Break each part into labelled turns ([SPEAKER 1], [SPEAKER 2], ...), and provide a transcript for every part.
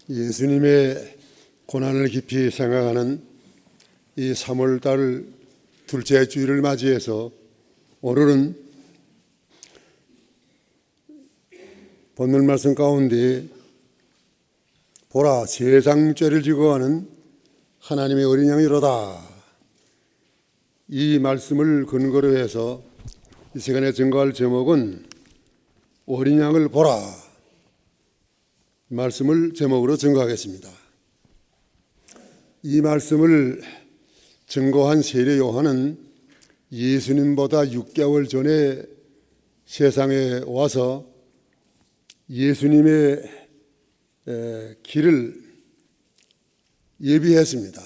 [SPEAKER 1] 예수님의 고난을 깊이 생각하는 이 3월달 둘째 주일을 맞이해서 오늘은 본문 말씀 가운데 보라 세상 죄를 지고 가는 하나님의 어린 양이로다, 이 말씀을 근거로 해서 이 시간에 증거할 제목은 어린 양을 보라, 말씀을 제목으로 증거하겠습니다. 이 말씀을 증거한 세례 요한은 예수님보다 6개월 전에 세상에 와서 예수님의 길을 예비했습니다.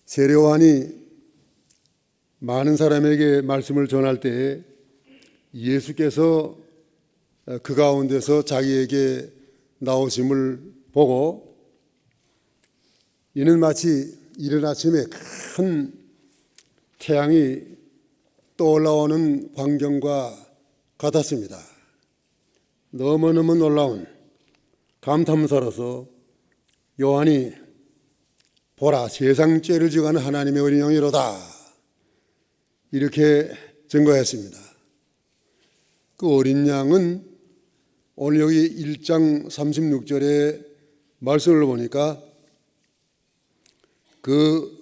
[SPEAKER 1] 세례 요한이 많은 사람에게 말씀을 전할 때에 예수께서 그 가운데서 자기에게 나오심을 보고 이는 마치 이른 아침에 큰 태양이 떠올라오는 광경과 같았습니다. 너무너무 놀라운 감탄사로서 요한이 보라 세상 죄를 지고 가는 하나님의 어린 양이로다, 이렇게 증거했습니다. 그 어린 양은 오늘 여기 1장 36절의 말씀을 보니까 그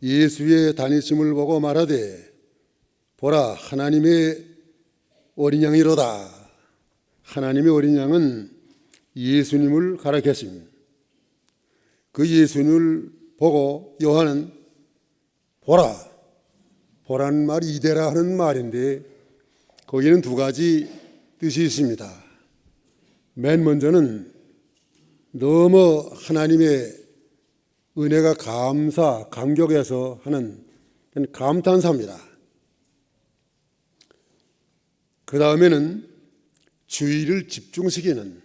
[SPEAKER 1] 예수의 다니심을 보고 말하되 보라 하나님의 어린 양이로다. 하나님의 어린 양은 예수님을 가리켰습니다. 그 예수님을 보고 요한은 보라는 말이 이대라 하는 말인데 거기에는 두 가지 뜻이 있습니다. 맨 먼저는 너무 하나님의 은혜가 감격해서 하는 감탄사입니다. 그 다음에는 주의를 집중시키는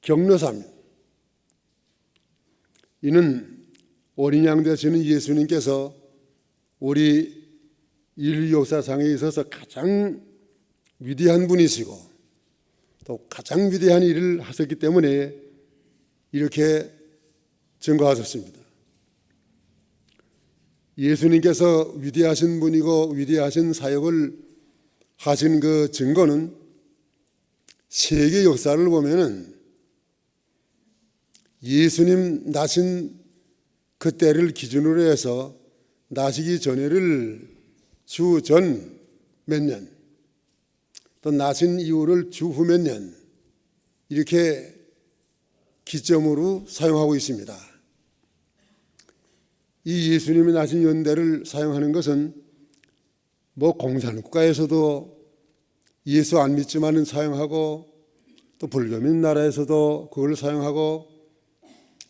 [SPEAKER 1] 격려사입니다. 이는 어린 양 되시는 예수님께서 우리 인류 역사상에 있어서 가장 위대한 분이시고 또 가장 위대한 일을 하셨기 때문에 이렇게 증거하셨습니다. 예수님께서 위대하신 분이고 위대하신 사역을 하신 그 증거는 세계 역사를 보면은 예수님 나신 그때를 기준으로 해서 나시기 전에를 주 전 몇 년, 또 나신 이후를 주 후 몇 년, 이렇게 기점으로 사용하고 있습니다. 이 예수님이 나신 연대를 사용하는 것은 공산국가에서도 예수 안 믿지만은 사용하고, 또 불교민 나라에서도 그걸 사용하고,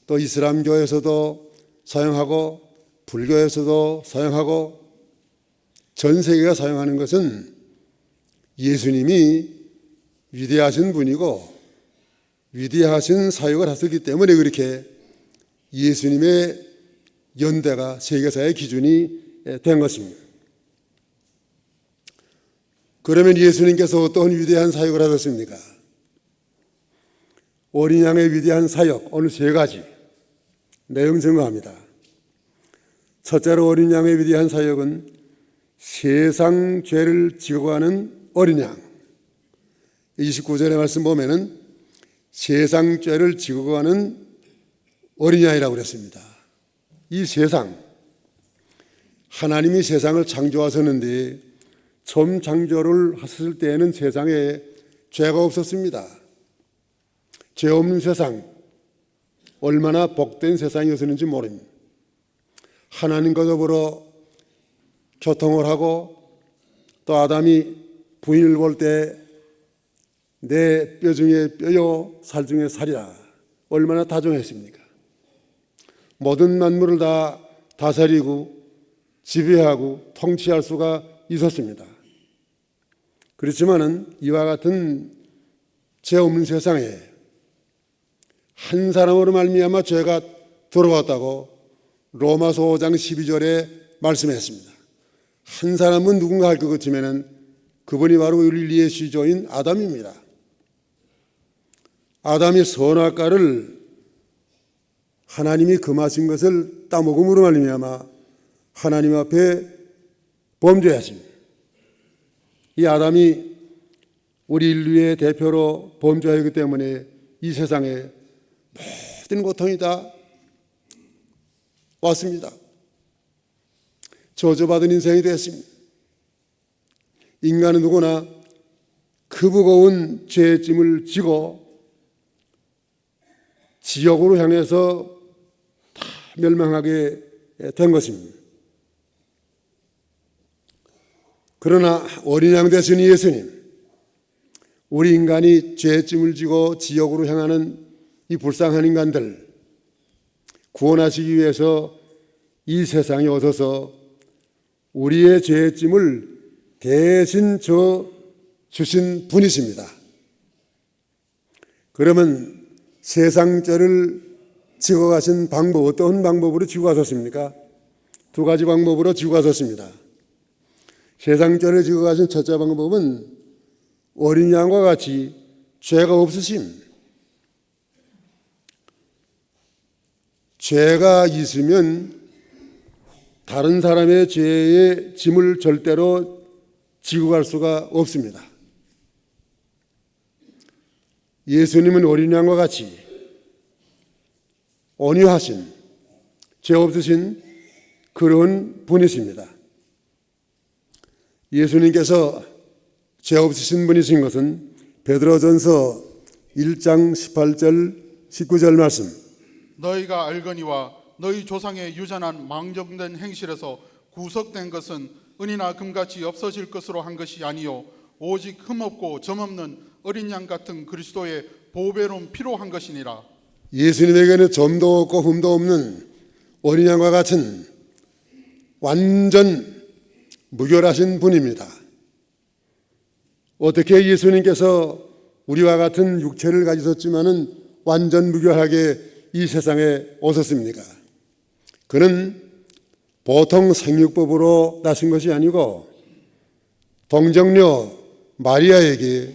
[SPEAKER 1] 또 이슬람교에서도 사용하고, 불교에서도 사용하고, 전 세계가 사용하는 것은 예수님이 위대하신 분이고 위대하신 사역을 하셨기 때문에 그렇게 예수님의 연대가 세계사의 기준이 된 것입니다. 그러면 예수님께서 어떤 위대한 사역을 하셨습니까? 어린 양의 위대한 사역, 오늘 세 가지 내용 증거합니다. 첫째로 어린 양의 위대한 사역은 세상 죄를 지고 가는 어린 양. 29절의 말씀 보면은 세상 죄를 지고 가는 어린 양이라고 그랬습니다. 이 세상, 하나님이 세상을 창조하셨는데 처음 창조를 하셨을 때에는 세상에 죄가 없었습니다. 죄 없는 세상, 얼마나 복된 세상이었는지 모릅니다. 하나님과 더불어 교통을 하고 또 아담이 부인을 볼 때 내 뼈 중에 뼈요 살 중에 살이라, 얼마나 다정했습니까? 모든 만물을 다 다스리고 지배하고 통치할 수가 있었습니다. 그렇지만은 이와 같은 죄 없는 세상에 한 사람으로 말미암아 죄가 들어왔다고 로마서 5장 12절에 말씀했습니다. 한 사람은 누군가 할 것 같으면은 그분이 바로 인류의 시조인 아담입니다. 아담이 선악과를 하나님이 금하신 것을 따먹음으로 말미암아 하나님 앞에 범죄하십니다. 이 아담이 우리 인류의 대표로 범죄하였기 때문에 이 세상에 모든 고통이 다 왔습니다. 저주받은 인생이 되었습니다. 인간은 누구나 그 무거운 죄의 짐을 지고 지옥으로 향해서 다 멸망하게 된 것입니다. 그러나 어린 양 되신 예수님, 우리 인간이 죄의 짐을 지고 지옥으로 향하는 이 불쌍한 인간들 구원하시기 위해서 이 세상에 오셔서 우리의 죄의 짐을 대신 져 주신 분이십니다. 그러면 세상 죄를 지고 가신 방법, 어떤 방법으로 지고 가셨습니까? 두 가지 방법으로 지고 가셨습니다. 세상 죄를 지고 가신 첫째 방법은 어린 양과 같이 죄가 없으심. 죄가 있으면 다른 사람의 죄의 짐을 절대로 지고 갈 수가 없습니다. 예수님은 어린 양과 같이 온유하신, 죄 없으신 그런 분이십니다. 예수님께서 죄 없으신 분이신 것은 베드로전서 1장 18절 19절 말씀,
[SPEAKER 2] 너희가 알거니와 너희 조상의 유전한 망정된 행실에서 구속된 것은 은이나 금같이 없어질 것으로 한 것이 아니요 오직 흠없고 점없는 어린 양 같은 그리스도의 보배로운 피로 한 것이니라.
[SPEAKER 1] 예수님에게는 점도 없고 흠도 없는 어린 양과 같은 완전 무결하신 분입니다. 어떻게 예수님께서 우리와 같은 육체를 가지셨지만은 완전 무결하게 이 세상에 오셨습니까? 그는 보통 생육법으로 나신 것이 아니고 동정녀 마리아에게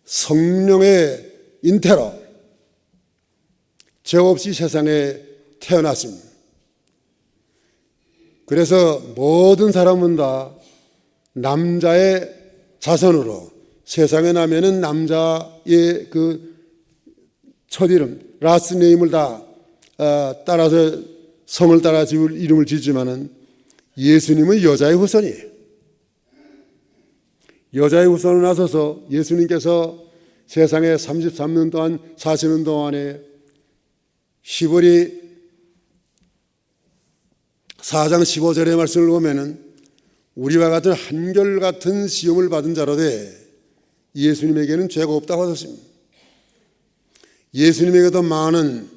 [SPEAKER 1] 성령의 잉태로 죄 없이 세상에 태어났습니다. 그래서 모든 사람은 다 남자의 자손으로 세상에 나면은 남자의 그 첫 이름 라스 네임을 다 따라서 성을 따라 지을 이름을 짓지만은 예수님은 여자의 후손이에요. 여자의 후손을 나서서 예수님께서 세상에 33년 동안 사시는 동안에 시브리 4장 15절의 말씀을 보면은 우리와 같은 한결같은 시험을 받은 자로되 예수님에게는 죄가 없다고 하셨습니다. 예수님에게도 많은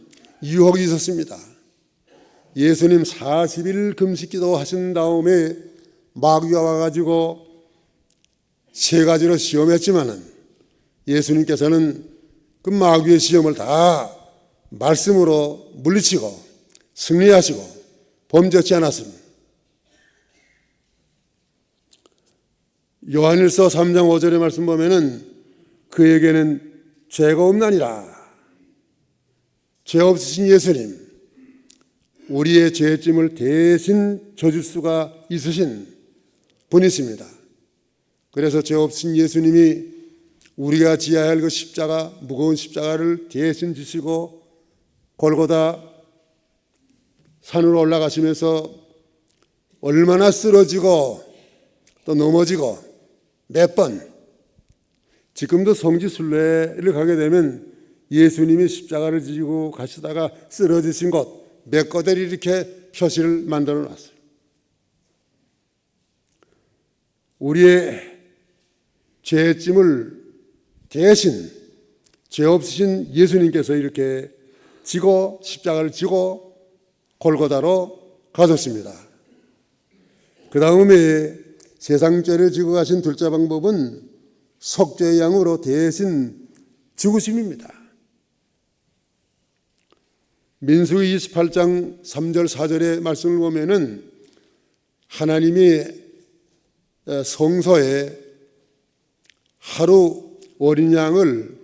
[SPEAKER 1] 유혹이 있었습니다. 예수님 40일 금식기도 하신 다음에 마귀가 와가지고 세 가지로 시험했지만은 예수님께서는 그 마귀의 시험을 다 말씀으로 물리치고 승리하시고 범죄치 않았습니다. 요한일서 3장 5절의 말씀 보면은 그에게는 죄가 없나니라. 죄 없으신 예수님, 우리의 죄짐을 대신 져줄 수가 있으신 분이십니다. 그래서 죄 없으신 예수님이 우리가 지어야 할 그 십자가, 무거운 십자가를 대신 지시고 골고다 산으로 올라가시면서 얼마나 쓰러지고 또 넘어지고 몇 번, 지금도 성지순례를 가게 되면 예수님이 십자가를 지고 가시다가 쓰러지신 곳 몇 곳을 이렇게 표시를 만들어 놨어요. 우리의 죄짐을 대신 죄 없으신 예수님께서 이렇게 지고 십자가를 지고 골고다로 가셨습니다. 그 다음에 세상 죄를 지고 가신 둘째 방법은 속죄의 양으로 대신 죽으심입니다. 민수기 28장 3절 4절의 말씀을 보면은 하나님이 성소에 하루 어린 양을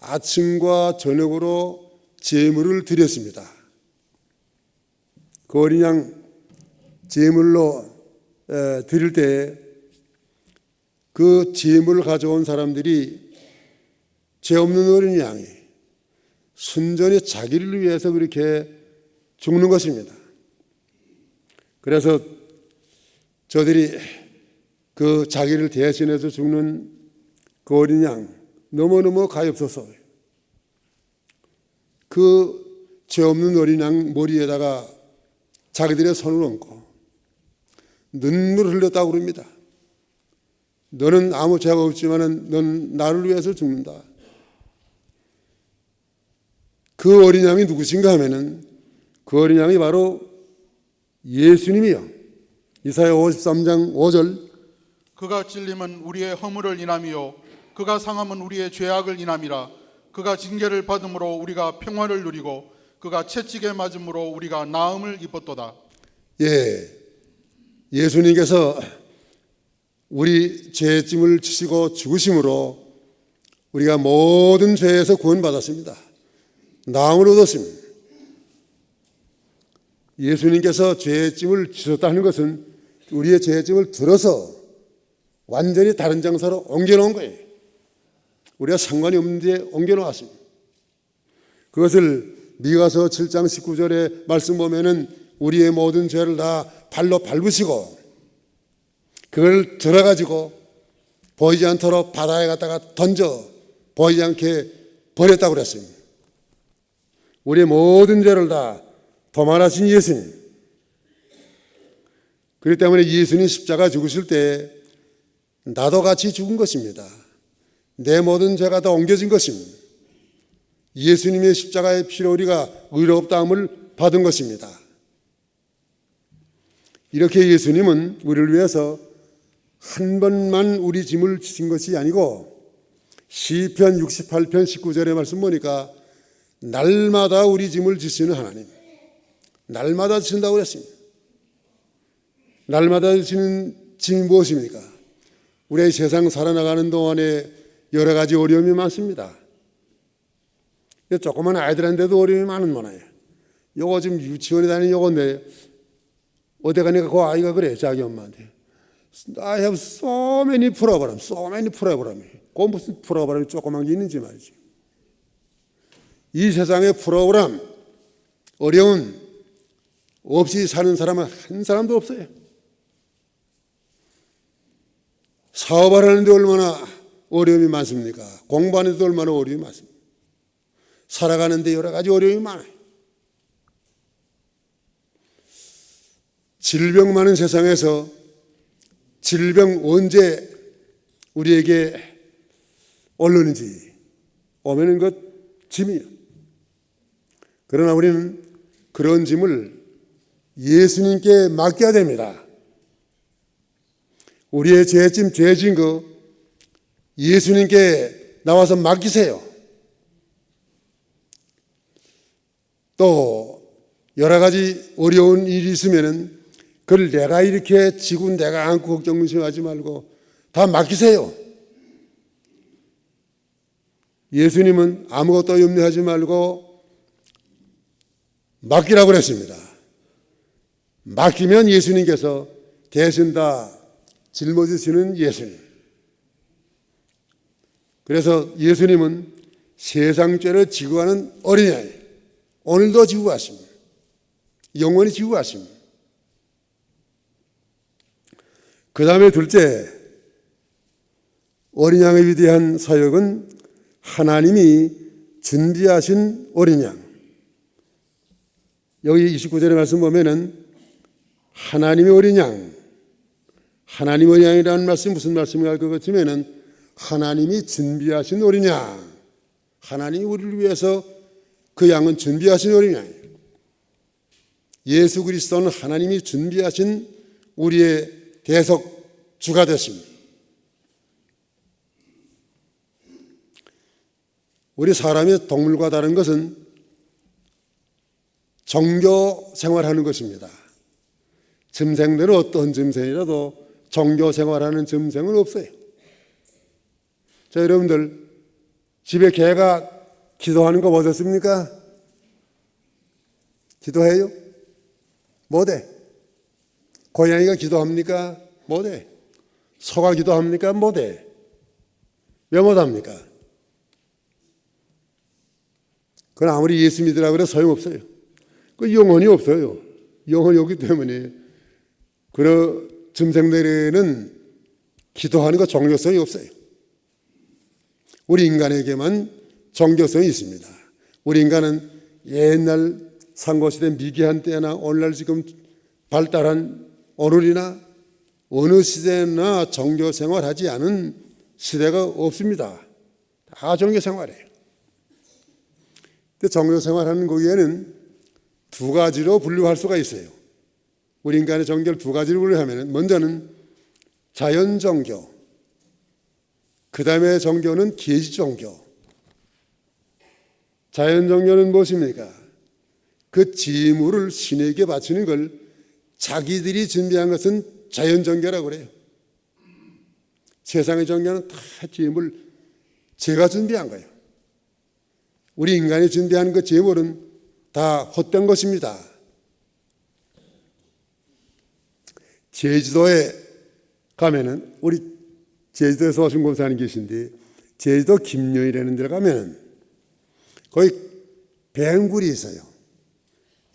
[SPEAKER 1] 아침과 저녁으로 제물을 드렸습니다. 그 어린 양 제물로 드릴 때 그 제물을 가져온 사람들이 죄 없는 어린 양이 순전히 자기를 위해서 그렇게 죽는 것입니다. 그래서 저들이 그 자기를 대신해서 죽는 그 어린 양 너무너무 가엾어서 그 죄 없는 어린 양 머리에다가 자기들의 손을 얹고 눈물을 흘렸다고 그럽니다. 너는 아무 죄가 없지만은 넌 나를 위해서 죽는다. 그 어린 양이 누구신가 하면은 그 어린 양이 바로 예수님이요. 이사야 53장 5절
[SPEAKER 2] 그가 찔림은 우리의 허물을 인함이요 그가 상함은 우리의 죄악을 인함이라. 그가 징계를 받음으로 우리가 평화를 누리고 그가 채찍에 맞음으로 우리가 나음을 입었도다.
[SPEAKER 1] 예수님께서 우리 죄의 짐을 지시고 죽으심으로 우리가 모든 죄에서 구원받았습니다. 나음을 얻었습니다. 예수님께서 죄의 짐을 지셨다는 것은 우리의 죄의 짐을 들어서 완전히 다른 장소로 옮겨놓은 거예요. 우리가 상관이 없는데 옮겨놓았습니다. 그것을 미가서 7장 19절의 말씀 보면은 우리의 모든 죄를 다 발로 밟으시고 그걸 들어가지고 보이지 않도록 바다에 갖다가 던져 보이지 않게 버렸다고 그랬습니다. 우리의 모든 죄를 다 도말하신 예수님. 그렇기 때문에 예수님 십자가 죽으실 때 나도 같이 죽은 것입니다. 내 모든 죄가 다 옮겨진 것입니다. 예수님의 십자가의 피로 우리가 의롭다함을 받은 것입니다. 이렇게 예수님은 우리를 위해서 한 번만 우리 짐을 지신 것이 아니고 시편 68편 19절의 말씀 보니까 날마다 우리 짐을 지시는 하나님, 날마다 지신다고 그랬습니다. 날마다 지시는 짐이 무엇입니까? 우리의 세상 살아나가는 동안에 여러 가지 어려움이 많습니다. 조그만 아이들한테도 어려움이 많은 모양이에요. 요거 지금 유치원에 다니는 요건데 어디 가니까 그 아이가 그래 자기 엄마한테 I have so many problems, so many problems. 그 무슨 프로그램이 조그만 게 있는지 말이지. 이 세상의 프로그램, 어려움 없이 사는 사람은 한 사람도 없어요. 사업을 하는데 얼마나 어려움이 많습니까? 공부하는데도 얼마나 어려움이 많습니까? 살아가는데 여러 가지 어려움이 많아요. 질병 많은 세상에서 질병 언제 우리에게 올르는지 오면은 그 짐이에요. 그러나 우리는 그런 짐을 예수님께 맡겨야 됩니다. 우리의 죄짐, 죄진 거 예수님께 나와서 맡기세요. 또 여러 가지 어려운 일이 있으면은 그걸 내가 이렇게 지고 내가 안고 걱정하지 말고 다 맡기세요. 예수님은 아무것도 염려하지 말고 맡기라고 그랬습니다. 맡기면 예수님께서 대신 다 짊어지시는 예수님. 그래서 예수님은 세상 죄를 지고 가는 어린아이, 오늘도 지고 가십니다. 영원히 지고 가십니다. 그 다음에 둘째, 어린 양의 위대한 사역은 하나님이 준비하신 어린 양. 여기 29절의 말씀 보면은 하나님의 어린 양, 하나님의 어린 양이라는 말씀이 무슨 말씀을 할 것 같으면은 하나님이 준비하신 어린 양, 하나님이 우리를 위해서 그 양은 준비하신 어린 양이에요. 예수 그리스도는 하나님이 준비하신 우리의 대속주가 됐습니다. 우리 사람이 동물과 다른 것은 종교 생활하는 것입니다. 짐승들은 어떤 짐승이라도 종교 생활하는 짐승은 없어요. 자, 여러분들 집에 개가 기도하는 거 보셨습니까? 기도해요? 못해. 고양이가 기도합니까? 못해. 소가 기도합니까? 못해. 왜 못합니까? 그건 아무리 예수 믿으라고 해도 소용없어요. 그 영혼이 없어요. 영혼이 없기 때문에 그런 짐승들에는 기도하는 거 종교성이 없어요. 우리 인간에게만 종교성이 있습니다. 우리 인간은 옛날 상고시대 미개한 때나 오늘날 지금 발달한 오늘이나 어느 시대나 종교 생활하지 않은 시대가 없습니다. 다 종교 생활이에요. 근데 종교 생활하는 거기에는 두 가지로 분류할 수가 있어요. 우리 인간의 종교를 두 가지로 분류하면 먼저는 자연 종교, 그 다음에 종교는 계시 종교. 자연 종교는 무엇입니까? 그 재물을 신에게 바치는 걸 자기들이 준비한 것은 자연 종교라고 그래요. 세상의 종교는 다 재물 제가 준비한 거예요. 우리 인간이 준비한 그 재물은 다 헛된 것입니다. 제주도에 가면은 우리 제주도에서 오신 권사님 계신데 제주도 김여이라는 데를 가면 거기 뱅굴이 있어요.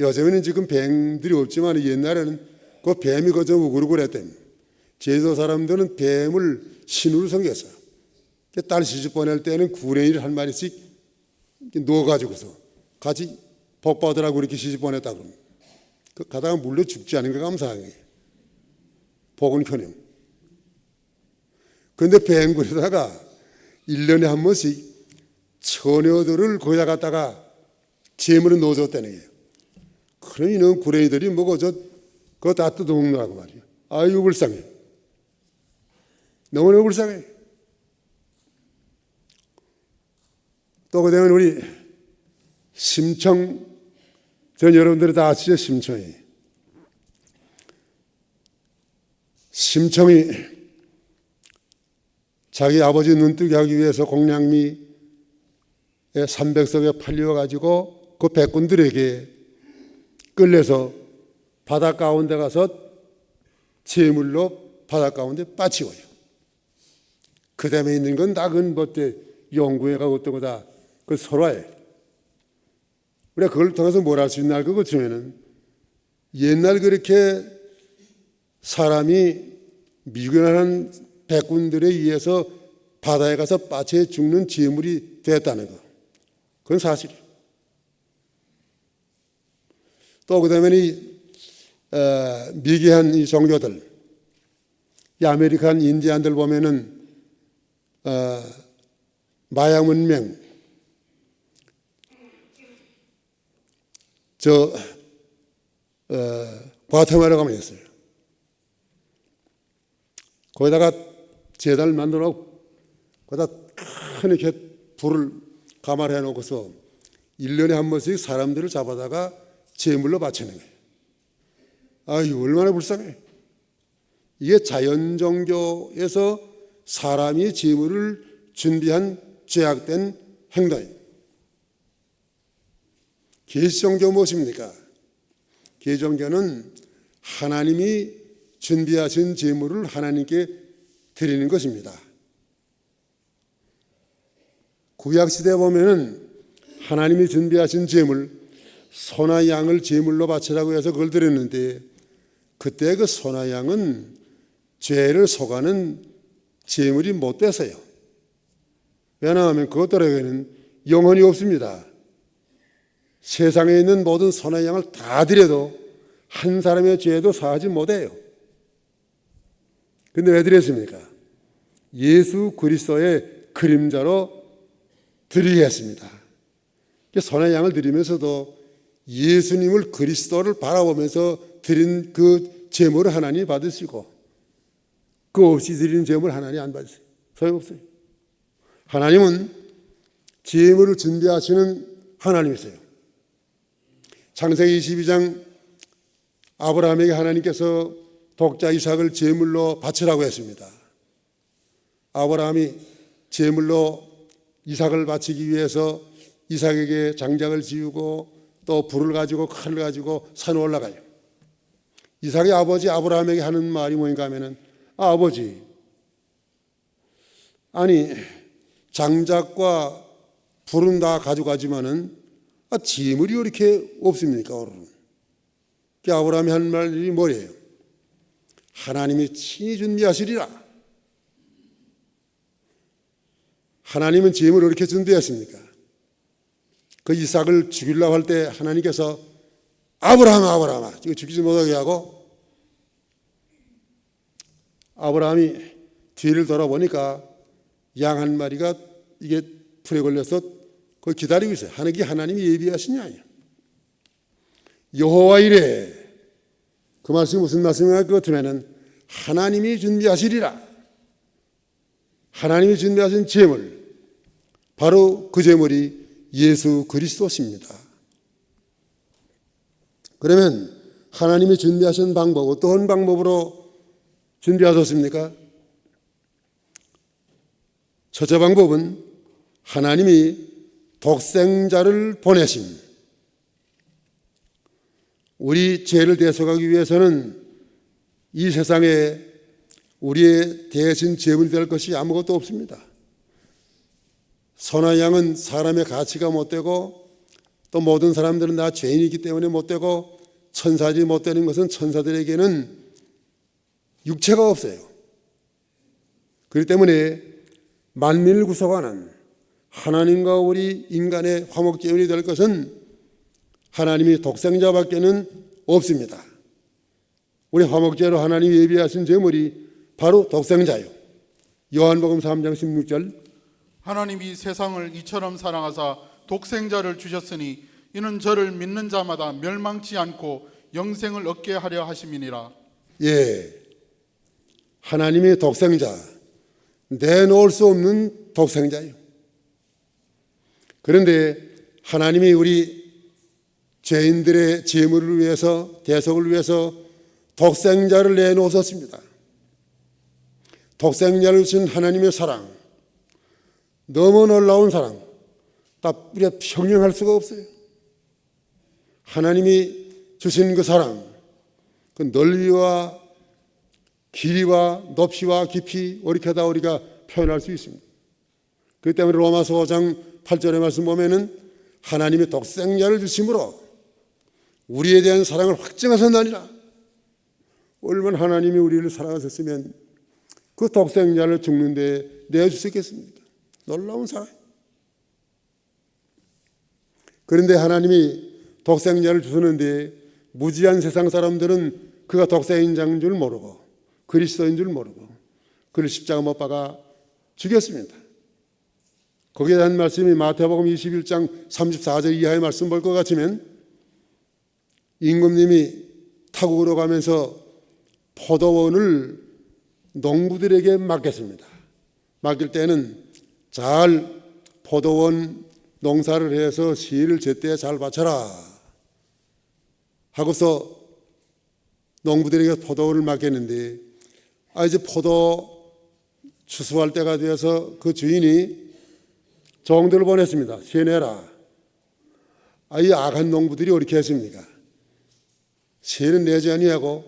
[SPEAKER 1] 요즘에는 지금 뱀들이 없지만 옛날에는 그 뱀이 그저 우글우글했대요. 제주도 사람들은 뱀을 신으로 섬겼어요. 딸 시집 보낼 때는 구레이를 한 마리씩 넣어가지고서 같이 복 받으라고 이렇게 시집 보냈다 그러면 가다가 물려 죽지 않은 게 감사하게 복은 현행. 그런데 뱅굴에다가 1년에 한 번씩 처녀들을 거기다 갖다가 재물을 넣어줬다는 거예요. 그러니 이런 구레이들이 먹어서 그거 다 뜯어먹느라고 말이야. 아이고 불쌍해. 너무너무 불쌍해. 또 그다음에 우리 심청, 전 여러분들이 다 아시죠? 심청이. 심청이 자기 아버지 눈뜨게 하기 위해서 공량미의 300석에 팔려가지고 그 백군들에게 끌려서 바다 가운데 가서 제물로 바다 가운데 빠치고요. 그 다음에 있는 건 다 그건 뭐때 연구회가 어떤 거다 그 설화예요. 우리가 그걸 통해서 뭘 할 수 있나 그거 중에는 옛날 그렇게 사람이 미련한 백군들에 의해서 바다에 가서 빠쳐 죽는 제물이 됐다는 거. 그건 사실이에요. 또 그다음에 이 미개한 이 종교들, 이 아메리칸 인디안들 보면은 마약 문명, 과테말라 가면 있어요. 거기다가 제단을 만들어 놓고 거기다 큰 이렇게 불을 가마해 놓고서 1년에 한 번씩 사람들을 잡아다가 제물로 바치는 거예요. 아유, 얼마나 불쌍해. 이게 자연종교에서 사람이 제물을 준비한 죄악된 행동이에요. 계시종교 무엇입니까? 계시종교는 하나님이 준비하신 제물을 하나님께 드리는 것입니다. 구약시대에 보면은 하나님이 준비하신 제물, 소나 양을 제물로 바치라고 해서 그걸 드렸는데 그때 그 소나 양은 죄를 속하는 제물이 못 돼서요. 왜냐하면 그것들에게는 영혼이 없습니다. 세상에 있는 모든 소나 양을 다 드려도 한 사람의 죄도 사하지 못해요. 근데 왜 드렸습니까? 예수 그리스도의 그림자로 드리겠습니다. 소나 양을 드리면서도 예수님을 그리스도를 바라보면서 드린 그 제물을 하나님이 받으시고 그 없이 드리는 제물 하나님이 안 받으세요. 소용없어요. 하나님은 제물을 준비하시는 하나님이세요. 창세기 22장 아브라함에게 하나님께서 독자 이삭을 제물로 바치라고 했습니다. 아브라함이 제물로 이삭을 바치기 위해서 이삭에게 장작을 지우고 또 불을 가지고 칼을 가지고 산에 올라가요. 이삭의 아버지 아브라함에게 하는 말이 뭔가 하면은, 아버지, 아니 장작과 불은 다 가져가지만은 재물이 왜 이렇게 없습니까? 그 아브라함이 한 말이 뭐예요? 하나님이 친히 준비하시리라. 하나님은 재물을 이렇게 준비했습니까? 그 이삭을 죽이려고 할 때 하나님께서 아브라함아 이거 죽이지 못하게 하고, 아브라함이 뒤를 돌아보니까 양 한 마리가 이게 풀에 걸려서 그걸 기다리고 있어요. 하나님이 예비하시냐. 여호와 이래. 그 말씀이 무슨 말씀인가? 그 같으면은 하나님이 준비하시리라. 하나님이 준비하신 재물, 바로 그 재물이 예수 그리스도십니다. 그러면 하나님이 준비하신 방법, 어떤 방법으로 준비하셨습니까? 첫째 방법은 하나님이 독생자를 보내심. 우리 죄를 대속하기 위해서는 이 세상에 우리의 대신 제물이 될 것이 아무것도 없습니다. 소나 양은 사람의 가치가 못되고, 또 모든 사람들은 다 죄인이기 때문에 못되고, 천사들이 못되는 것은 천사들에게는 육체가 없어요. 그렇기 때문에 만민을 구속하는 하나님과 우리 인간의 화목제물이 될 것은 하나님이 독생자밖에는 없습니다. 우리 화목제로 하나님이 예비하신 제물이 바로 독생자요. 요한복음 3장 16절,
[SPEAKER 2] 하나님이 세상을 이처럼 사랑하사 독생자를 주셨으니 이는 저를 믿는 자마다 멸망치 않고 영생을 얻게 하려 하심이니라.
[SPEAKER 1] 예, 하나님의 독생자, 내놓을 수 없는 독생자요. 그런데 하나님이 우리 죄인들의 재물을 위해서, 대속을 위해서 독생자를 내놓으셨습니다. 독생자를 주신 하나님의 사랑, 너무 놀라운 사랑, 다 우리가 평행할 수가 없어요. 하나님이 주신 그 사랑, 그 넓이와 길이와 높이와 깊이 어떻게 다 우리가 표현할 수 있습니다. 그렇기 때문에 로마서 5장 8절의 말씀 보면은 하나님이 독생자를 주심으로 우리에 대한 사랑을 확증하셨나니라. 얼마나 하나님이 우리를 사랑하셨으면 그 독생자를 죽는데 내어줄 수 있겠습니까? 놀라운 사랑. 그런데 하나님이 독생자를 주셨는데 무지한 세상 사람들은 그가 독생자인 줄 모르고 그리스도인 줄 모르고 그를 십자가 못 박아 죽였습니다. 거기에 대한 말씀이 마태복음 21장 34절 이하의 말씀 볼 것 같으면, 임금님이 타국으로 가면서 포도원을 농부들에게 맡겼습니다. 맡길 때는 잘 포도원 농사를 해서 씨를 제때 잘 바쳐라 하고서 농부들에게 포도원을 맡겼는데, 이제 포도 추수할 때가 되어서 그 주인이 종들을 보냈습니다. 세내라. 이 악한 농부들이 어떻게 했습니까? 세는 내지 아니하고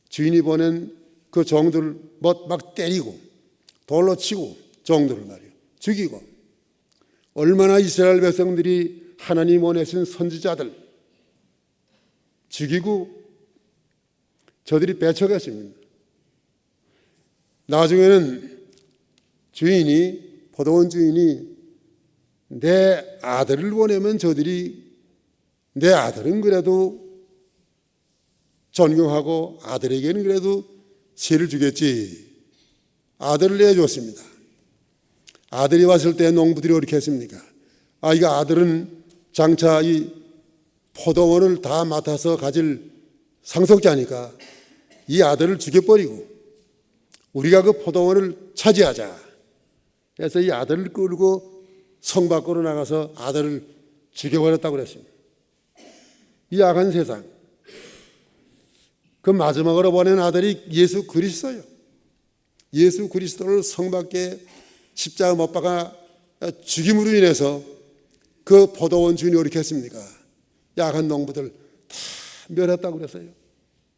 [SPEAKER 1] 주인이 보낸 그 종들을 막 때리고 돌로 치고, 종들을 말이에요, 죽이고, 얼마나 이스라엘 백성들이 하나님 보내신 선지자들 죽이고 저들이 배척했습니다. 나중에는 포도원 주인이 내 아들을 보내면 저들이, 내 아들은 그래도 존경하고 아들에게는 그래도 세를 주겠지, 아들을 내줬습니다. 아들이 왔을 때 농부들이 어떻게 했습니까? 이거 아들은 장차 이 포도원을 다 맡아서 가질 상속자니까 이 아들을 죽여버리고 우리가 그 포도원을 차지하자. 그래서 이 아들을 끌고 성 밖으로 나가서 아들을 죽여버렸다고 그랬습니다. 이 악한 세상, 그 마지막으로 보낸 아들이 예수 그리스도예요. 예수 그리스도를 성 밖에 십자가 못 박아 죽임으로 인해서 그 포도원 주인이 어떻게 했습니까? 약한 농부들 다 멸했다고 그랬어요.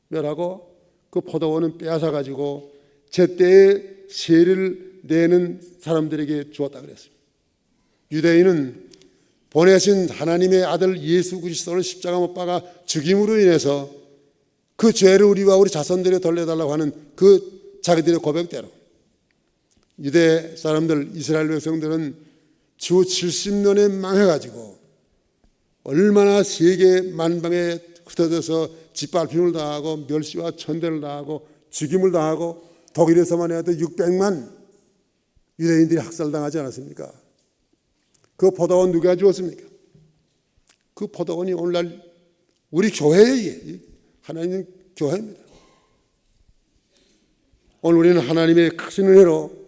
[SPEAKER 1] 멸하고 그 포도원은 빼앗아 가지고 제때에 세를 내는 사람들에게 주었다 그랬어요. 유대인은 보내신 하나님의 아들 예수 그리스도를 십자가 못 박아 죽임으로 인해서 그 죄를 우리와 우리 자손들에 돌려달라고 하는 그 자기들의 고백대로 유대 사람들, 이스라엘 백성들은 주 70년에 망해가지고 얼마나 세계 만방에 흩어져서 짓밟힘을 당하고 멸시와 천대를 당하고 죽임을 당하고 독일에서만 해도 600만 유대인들이 학살당하지 않았습니까? 그 포도원 누가 주었습니까? 그 포도원이 오늘날 우리 교회의 하나님 교회입니다. 오늘 우리는 하나님의 크신 은혜로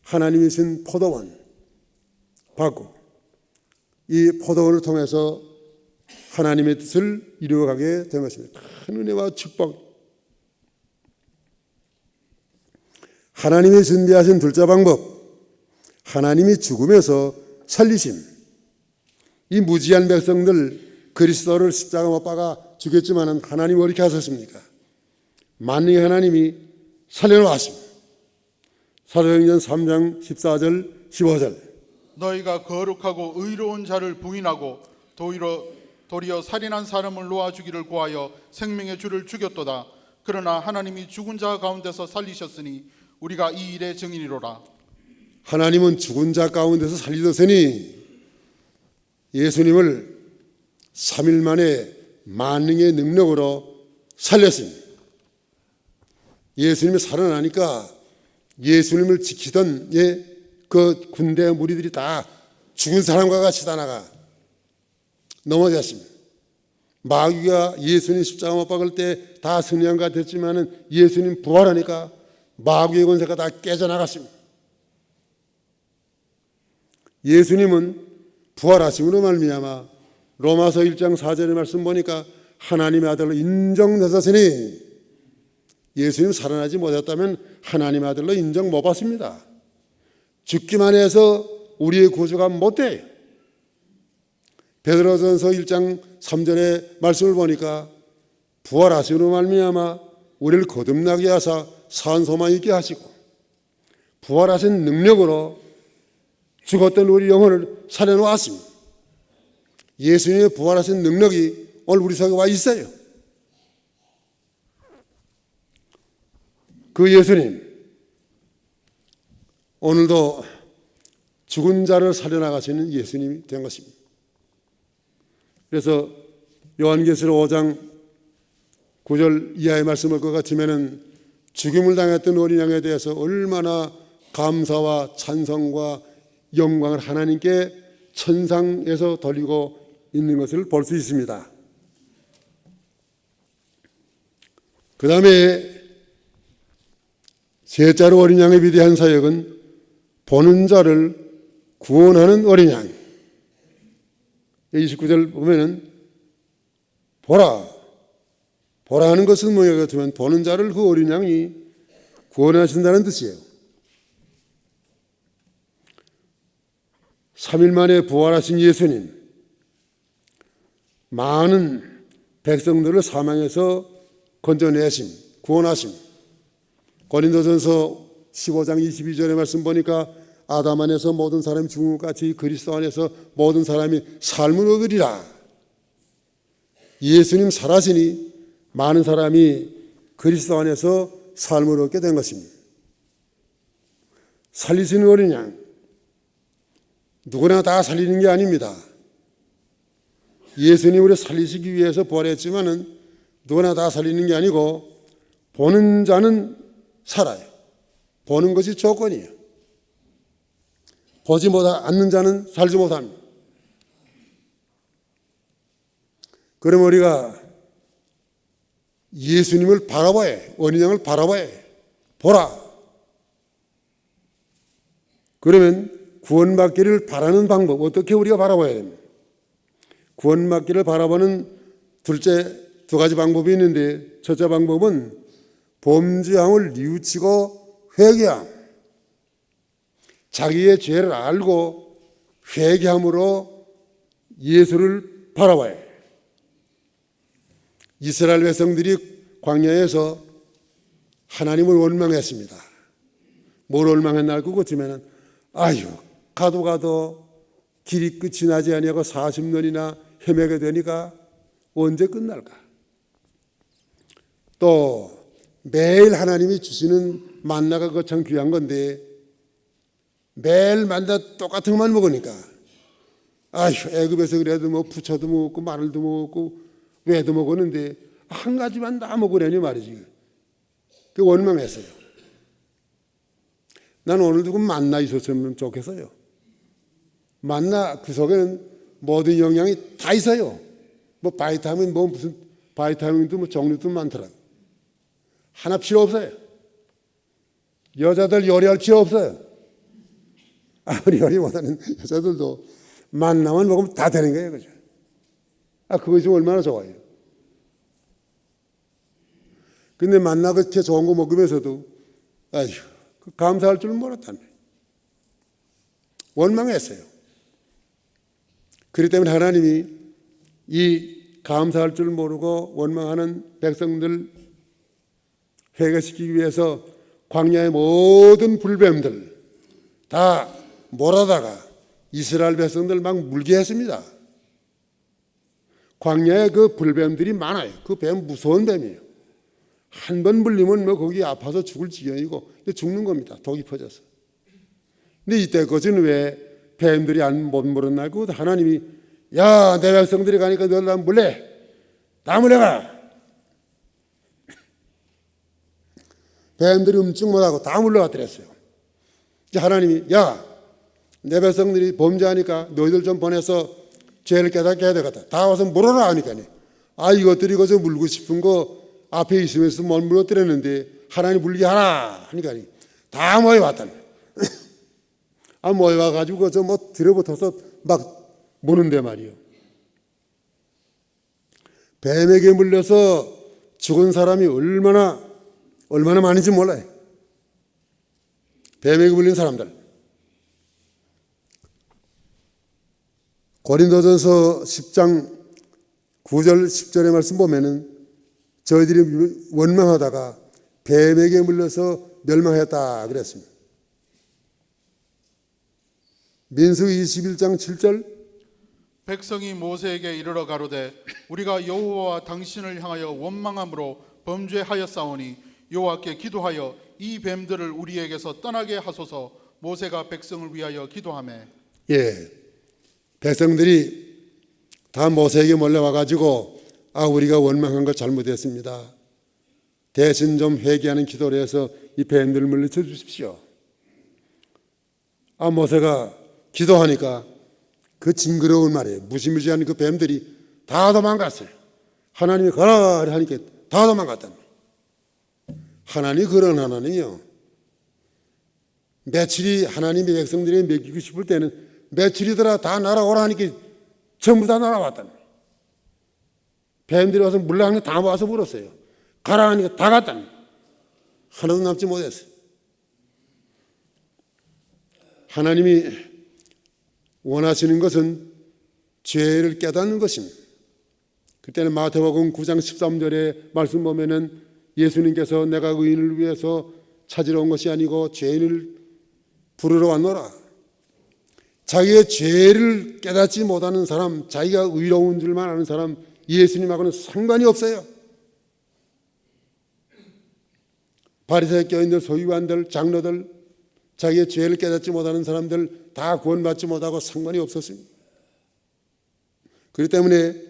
[SPEAKER 1] 하나님이 신 포도원 받고 이 포도원을 통해서 하나님의 뜻을 이루어가게 된 것입니다. 큰 은혜와 축복. 하나님이 준비하신 둘째 방법, 하나님이 죽음에서 살리심. 이 무지한 백성들 그리스도를 십자가 못 박아 죽였지만 하나님이 어떻게 하셨습니까? 만능의 하나님이 살려놓으심. 사도행전 3장 14절 15절.
[SPEAKER 2] 너희가 거룩하고 의로운 자를 부인하고 도리어 살인한 사람을 놓아주기를 구하여 생명의 주를 죽였도다. 그러나 하나님이 죽은 자 가운데서 살리셨으니 우리가 이 일의 증인이로라.
[SPEAKER 1] 하나님은 죽은 자 가운데서 살리셨으니 예수님을 3일 만에 만능의 능력으로 살렸습니다. 예수님이 살아나니까 예수님을 지키던 그 군대 무리들이 다 죽은 사람과 같이 다 나가 넘어졌습니다. 마귀가 예수님 십자가 못 박을 때 다 승리한 것 같았지만 예수님 부활하니까 마귀의 권세가 다 깨져나갔습니다. 예수님은 부활하심으로 말미암아 로마서 1장 4절의 말씀 보니까 하나님의 아들로 인정되셨으니 예수님 살아나지 못했다면 하나님의 아들로 인정 못 받습니다. 죽기만 해서 우리의 구주가 못 돼요. 베드로전서 1장 3절의 말씀을 보니까 부활하심으로 말미암아 우리를 거듭나게 하사 산 소망 있게 하시고 부활하신 능력으로 죽었던 우리 영혼을 살려놓았습니다. 예수님의 부활하신 능력이 오늘 우리 속에 와 있어요. 그 예수님 오늘도 죽은 자를 살려나가시는 예수님이 된 것입니다. 그래서 요한계시록 5장 9절 이하의 말씀을 것 같으면 죽임을 당했던 어린 양에 대해서 얼마나 감사와 찬송과 영광을 하나님께 천상에서 돌리고 있는 것을 볼 수 있습니다. 그 다음에 셋째로 어린 양의 위대한 사역은 보는 자를 구원하는 어린 양. 29절 보면은 보라 하는 것은 뭐냐 같으면 보는 자를 그 어린 양이 구원하신다는 뜻이에요. 3일 만에 부활하신 예수님, 많은 백성들을 사망에서 건져내심, 구원하심. 고린도전서 15장 22절의 말씀 보니까 아담 안에서 모든 사람이 죽은 것 같이 그리스도 안에서 모든 사람이 삶을 얻으리라. 예수님 살아시니 많은 사람이 그리스도 안에서 삶을 얻게 된 것입니다. 살리시는 어린 양, 누구나 다 살리는 게 아닙니다. 예수님을 살리시기 위해서 부활했지만은 누구나 다 살리는 게 아니고 보는 자는 살아요. 보는 것이 조건이에요. 보지 않는 자는 살지 못합니다. 그럼 우리가 예수님을 바라봐야 해. 어린 양을 바라봐야 해. 보라. 그러면 구원받기를 바라는 방법, 어떻게 우리가 바라봐야 됩니까? 구원받기를 바라보는 둘째 두 가지 방법이 있는데, 첫째 방법은 범죄함을 뉘우치고 회개함. 자기의 죄를 알고 회개함으로 예수를 바라봐야 해요. 이스라엘 백성들이 광야에서 하나님을 원망했습니다. 뭘 원망했나 알고 그치면은 아유 가도 길이 끝이 나지 아니하고 40년이나 헤매게 되니까 언제 끝날까? 또 매일 하나님이 주시는 만나가 거참 귀한 건데 매일 만나 똑같은 것만 먹으니까 아휴 애굽에서 그래도 뭐 부처도 먹고 마늘도 먹고 왜도 먹었는데 한 가지만 다 먹으려니 말이지. 그 원망했어요. 난 오늘도 그 만나 있었으면 좋겠어요. 만나 그 속에는 모든 영양이 다 있어요. 뭐 바이타민 뭐 무슨 바이타민도 뭐 종류도 많더라. 하나 필요 없어요. 여자들 요리할 필요 없어요. 아무리 요리 못하는 여자들도 만나만 먹으면 다 되는 거예요, 그죠? 그것이 얼마나 좋아요. 근데 만나 그렇게 좋은 거 먹으면서도 아휴 감사할 줄 몰랐다며 원망했어요. 그렇기 때문에 하나님이 이 감사할 줄 모르고 원망하는 백성들 회개시키기 위해서 광야의 모든 불뱀들 다 몰아다가 이스라엘 백성들 막 물게 했습니다. 광야에 그 불뱀들이 많아요. 그 뱀 무서운 뱀이에요. 한 번 물리면 뭐 거기 아파서 죽을 지경이고 죽는 겁니다. 독이 퍼져서. 근데 이때까지는 왜 뱀들이 못 물었나? 그 하나님이 야, 내 백성들이 가니까 너들 다 물래. 다 물려가. 뱀들이 움직 못하고 다 물러갔더랬어요. 이제 하나님이 야, 내 백성들이 범죄하니까 너희들 좀 보내서 죄를 깨닫게 해야 되겠다. 다 와서 물어라 하니까요. 이것들이 거기서 물고 싶은 거 앞에 있으면서 못 물어뜨렸는데 하나님 물게 하라 하니까 다 모여왔다네. 모여와가지고 거기서 뭐 들어붙어서 막 무는데 말이요. 뱀에게 물려서 죽은 사람이 얼마나 많은지 몰라요. 뱀에게 물린 사람들. 고린도전서 10장 9절 10절의 말씀 보면은 저희들이 원망하다가 뱀에게 물려서 멸망했다 그랬습니다. 민수기 21장 7절
[SPEAKER 2] 백성이 모세에게 이르러 가로되 우리가 여호와와 당신을 향하여 원망함으로 범죄하였사오니 여호와께 기도하여 이 뱀들을 우리에게서 떠나게 하소서. 모세가 백성을 위하여 기도하매
[SPEAKER 1] 예, 백성들이 다 모세에게 몰려와가지고 우리가 원망한 것 잘못했습니다. 대신 좀 회개하는 기도를 해서 이 뱀들을 물리쳐 주십시오. 모세가 기도하니까 그 징그러운 말이에요. 무시무시한 그 뱀들이 다 도망갔어요. 하나님이 가라 하니까 다 도망갔답니다. 하나님이 그런 하나님이요. 며칠이 하나님의 백성들이 먹이고 싶을 때는 며칠이더라 다 날아오라 하니까 전부 다 날아왔답니다. 뱀들이 와서 물러가는 거 다 와서 물었어요. 가라 하니까 다 갔답니다. 하나도 남지 못했어요. 하나님이 원하시는 것은 죄를 깨닫는 것입니다. 그때는 마태복음 9장 13절에 말씀 보면은 예수님께서 내가 의인을 위해서 찾으러 온 것이 아니고 죄인을 부르러 왔노라. 자기의 죄를 깨닫지 못하는 사람, 자기가 의로운 줄만 아는 사람, 예수님하고는 상관이 없어요. 바리새인 교인들, 소유관들, 장로들, 자기의 죄를 깨닫지 못하는 사람들 다 구원받지 못하고 상관이 없었습니다. 그렇기 때문에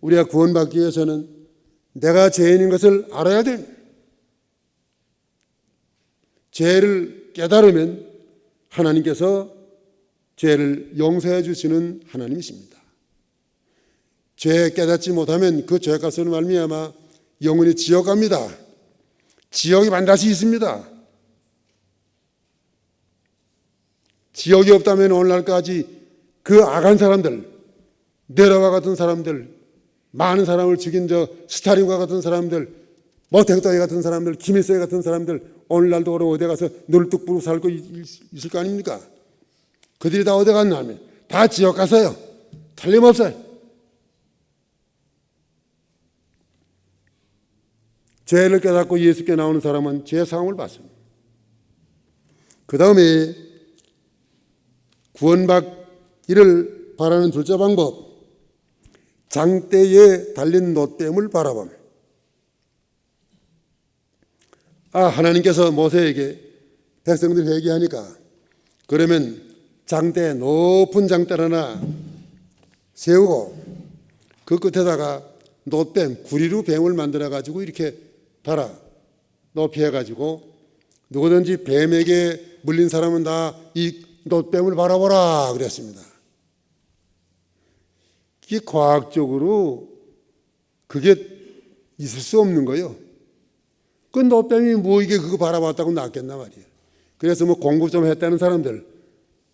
[SPEAKER 1] 우리가 구원받기 위해서는 내가 죄인인 것을 알아야 됩니다. 죄를 깨달으면 하나님께서 죄를 용서해 주시는 하나님이십니다. 죄 깨닫지 못하면 그 죄값으로 말미암아 영원히 지옥 갑니다. 지옥이 반드시 있습니다. 지옥이 없다면 오늘날까지 그 악한 사람들, 네로와 같은 사람들, 많은 사람을 죽인 스타린과 같은 사람들, 모택도이 같은 사람들, 김일성 같은 사람들, 오늘날도 어디 가서 놀뚝 부르고 살고 있을 거 아닙니까? 그들이 다 어디 갔나 하면 다 지옥 가서요. 틀림없어요. 죄를 깨닫고 예수께 나오는 사람은 죄 사함을 받습니다. 그 다음에 구원받기를 바라는 둘째 방법, 장대에 달린 놋뱀을 바라봅니다. 하나님께서 모세에게 백성들이 회개하니까 그러면 장대, 높은 장대를 하나 세우고 그 끝에다가 놋뱀, 구리로 뱀을 만들어 가지고 이렇게 달아 높이 해가지고 누구든지 뱀에게 물린 사람은 다 이 놋뱀을 바라보라 그랬습니다. 이게 과학적으로 그게 있을 수 없는 거예요. 그 놋뱀이 뭐 이게 그거 바라봤다고 낫겠나 말이에요. 그래서 뭐 공부 좀 했다는 사람들,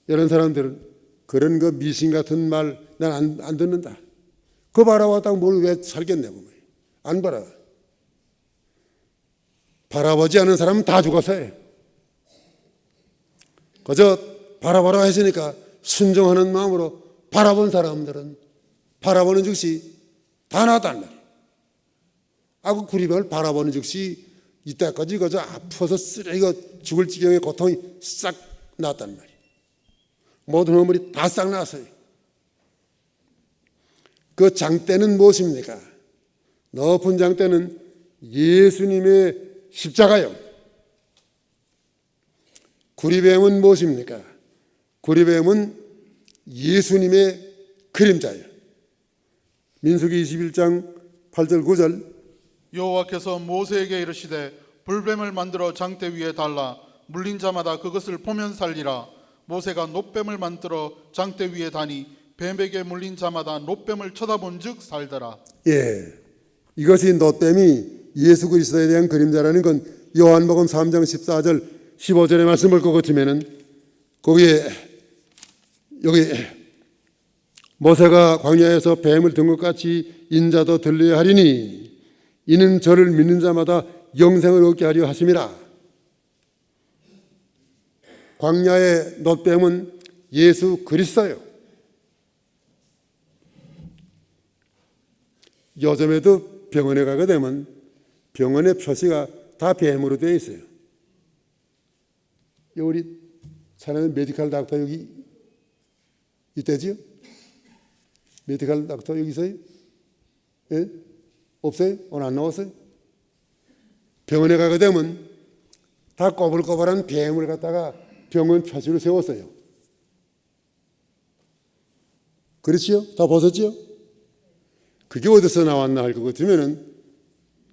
[SPEAKER 1] 이런 사람들은 그런 거 미신 같은 말 난 안 듣는다. 그거 바라봤다고 뭘 왜 살겠냐고. 안 바라. 바라보지 않은 사람은 다 죽었어요. 그저 바라보라 했으니까 순종하는 마음으로 바라본 사람들은 바라보는 즉시 다 나았단 말이에요. 그 구리뱀을 바라보는 즉시 이때까지 그저 아파서 쓰레기가 죽을 지경의 고통이 싹 나았단 말이에요. 모든 허물이 다 싹 나왔어요. 그 장대는 무엇입니까? 높은 장대는 예수님의 십자가요. 구리뱀은 무엇입니까? 구리뱀은 예수님의 그림자예요. 민수기 21장 8절 9절
[SPEAKER 2] 여호와께서 모세에게 이르시되 불뱀을 만들어 장대 위에 달라 물린 자마다 그것을 보면 살리라. 모세가 놋뱀을 만들어 장대 위에 다니 뱀에게 물린 자마다 놋뱀을 쳐다본즉 살더라.
[SPEAKER 1] 이것이 놋뱀이 예수 그리스도에 대한 그림자라는 건 요한복음 3장 14절 15절의 말씀을 보고 치면은 거기에 여기 모세가 광야에서 뱀을 든 것 같이 인자도 들려야 하리니 이는 저를 믿는 자마다 영생을 얻게 하려 하심이라. 광야의 놋뱀은 예수 그리스도예요. 요즘에도 병원에 가게 되면 병원의 표시가 다 뱀으로 되어 있어요. 우리 사람은 메디컬 닥터 여기 있대지요? 메디컬 닥터 여기 있어요? 예? 없어요? 오늘 안 나왔어요? 병원에 가게 되면 다 꼬불꼬불한 뱀을 갖다가 병원 표시로 세웠어요. 그렇지요? 다 보셨지요? 그게 어디서 나왔나 할 것 같으면은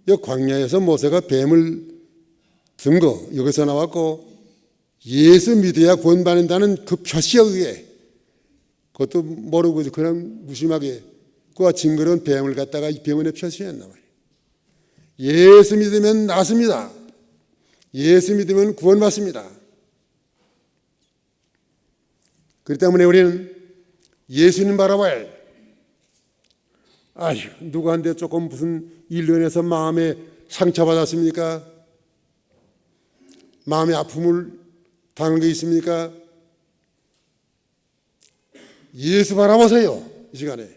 [SPEAKER 1] 이 광야에서 모세가 뱀을 든 거 여기서 나왔고 예수 믿어야 구원받는다는 그 표시에 의해 그것도 모르고 그냥 무심하게 그와 징그러운 뱀을 갖다가 이 병원에 표시했나 말이에요. 예수 믿으면 낫습니다. 예수 믿으면 구원받습니다. 그렇기 때문에 우리는 예수님 바라봐야 해요. 누구한테 조금 무슨 일로 인해서 마음에 상처받았습니까? 마음의 아픔을 당한 게 있습니까? 예수 바라보세요. 이 시간에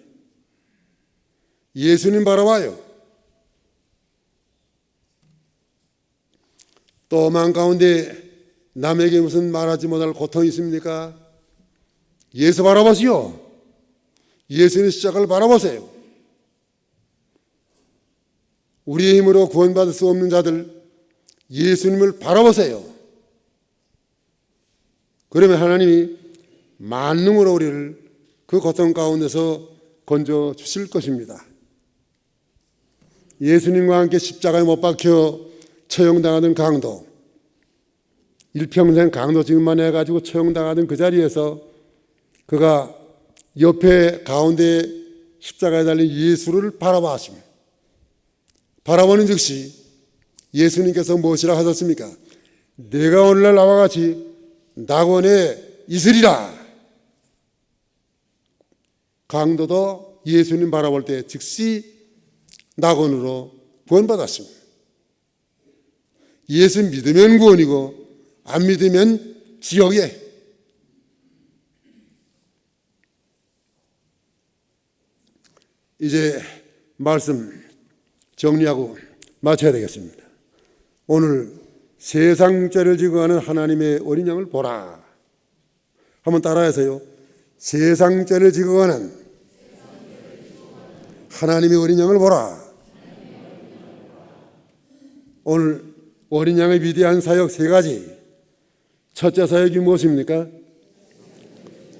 [SPEAKER 1] 예수님 바라봐요. 또 마음 가운데 남에게 무슨 말하지 못할 고통이 있습니까? 예수 바라보시오. 예수님의 십자가를 바라보세요. 우리의 힘으로 구원받을 수 없는 자들 예수님을 바라보세요. 그러면 하나님이 만능으로 우리를 그 고통 가운데서 건져 주실 것입니다. 예수님과 함께 십자가에 못 박혀 처형당하던 강도, 일평생 강도직만 해가지고 처형당하던 그 자리에서 그가 옆에 가운데 십자가에 달린 예수를 바라봤습니다. 바라보는 즉시 예수님께서 무엇이라 하셨습니까? 내가 오늘날 나와 같이 낙원에 있으리라. 강도도 예수님 바라볼 때 즉시 낙원으로 구원받았습니다. 예수 믿으면 구원이고 안 믿으면 지옥에. 이제 말씀 정리하고 마쳐야 되겠습니다. 오늘 세상죄를 지고 가는 하나님의 어린 양을 보라. 한번 따라해서요. 세상죄를 지고 가는 하나님의 어린 양을 보라. 오늘 어린 양의 위대한 사역 세 가지. 첫째 사역이 무엇입니까?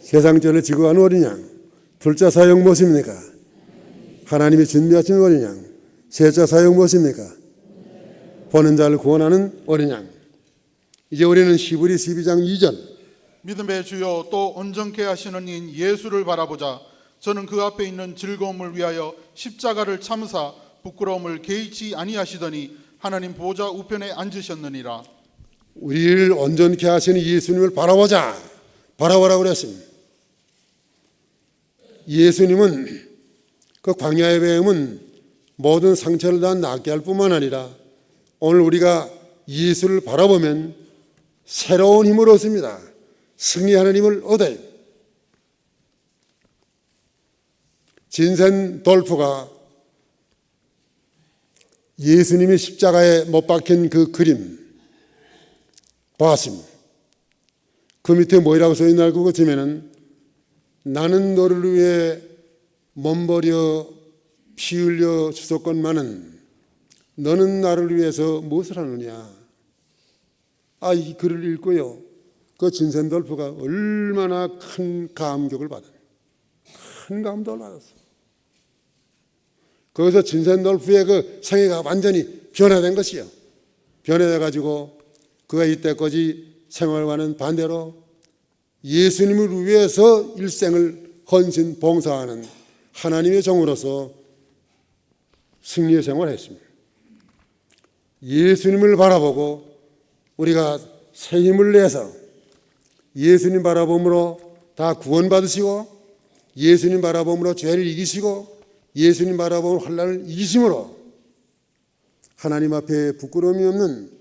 [SPEAKER 1] 세상죄를 지고 가는 어린 양. 둘째 사역 무엇입니까? 하나님이 준비하신 어린 양. 셋째 사역 무엇입니까? 보는 자를 구원하는 어린 양. 이제 우리는 히브리 12장 2절.
[SPEAKER 2] 믿음의 주여 또 온전케 하시는 이인 예수를 바라보자. 저는 그 앞에 있는 즐거움을 위하여 십자가를 참으사 부끄러움을 개의치 아니하시더니 하나님 보좌 우편에 앉으셨느니라.
[SPEAKER 1] 우리를 온전케 하시는 예수님을 바라보자. 바라보라고 그랬습니다. 예수님은 그 광야의 배움은 모든 상처를 다 낫게 할 뿐만 아니라 오늘 우리가 예수를 바라보면 새로운 힘을 얻습니다. 승리하는 힘을 얻어요. 진센 돌프가 예수님이 십자가에 못 박힌 그 그림 보았습니다. 그 밑에 뭐라고 써있나 알고 치면은 나는 너를 위해 몸버려 피 흘려 죽었건만은 너는 나를 위해서 무엇을 하느냐. 이 글을 읽고요. 그 진센돌프가 얼마나 큰 감격을 받았어요. 큰 감동을 받았어요. 거기서 진센돌프의 그 생애가 완전히 변화된 것이요. 변화돼 가지고 그가 이때까지 생활과는 반대로 예수님을 위해서 일생을 헌신 봉사하는 하나님의 종으로서 승리의 생활을 했습니다. 예수님을 바라보고 우리가 새 힘을 내서 예수님 바라봄으로 다 구원받으시고 예수님 바라봄으로 죄를 이기시고 예수님 바라봄으로 환난을 이기심으로 하나님 앞에 부끄러움이 없는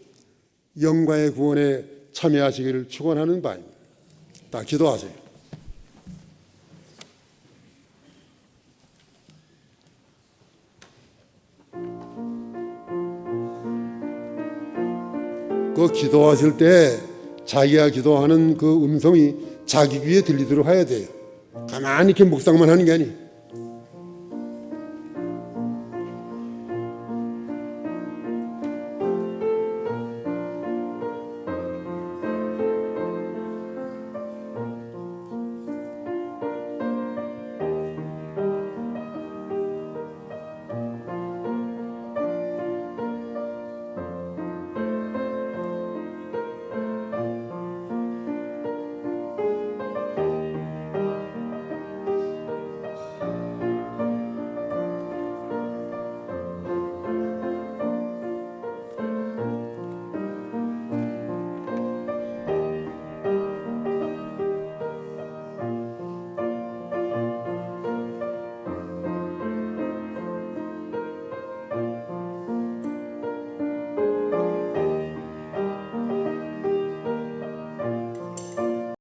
[SPEAKER 1] 영광의 구원에 참여하시기를 축원하는 바입니다. 다 기도하세요. 그 기도하실 때 자기가 기도하는 그 음성이 자기 귀에 들리도록 해야 돼요. 가만히 이렇게 묵상만 하는 게 아니에요.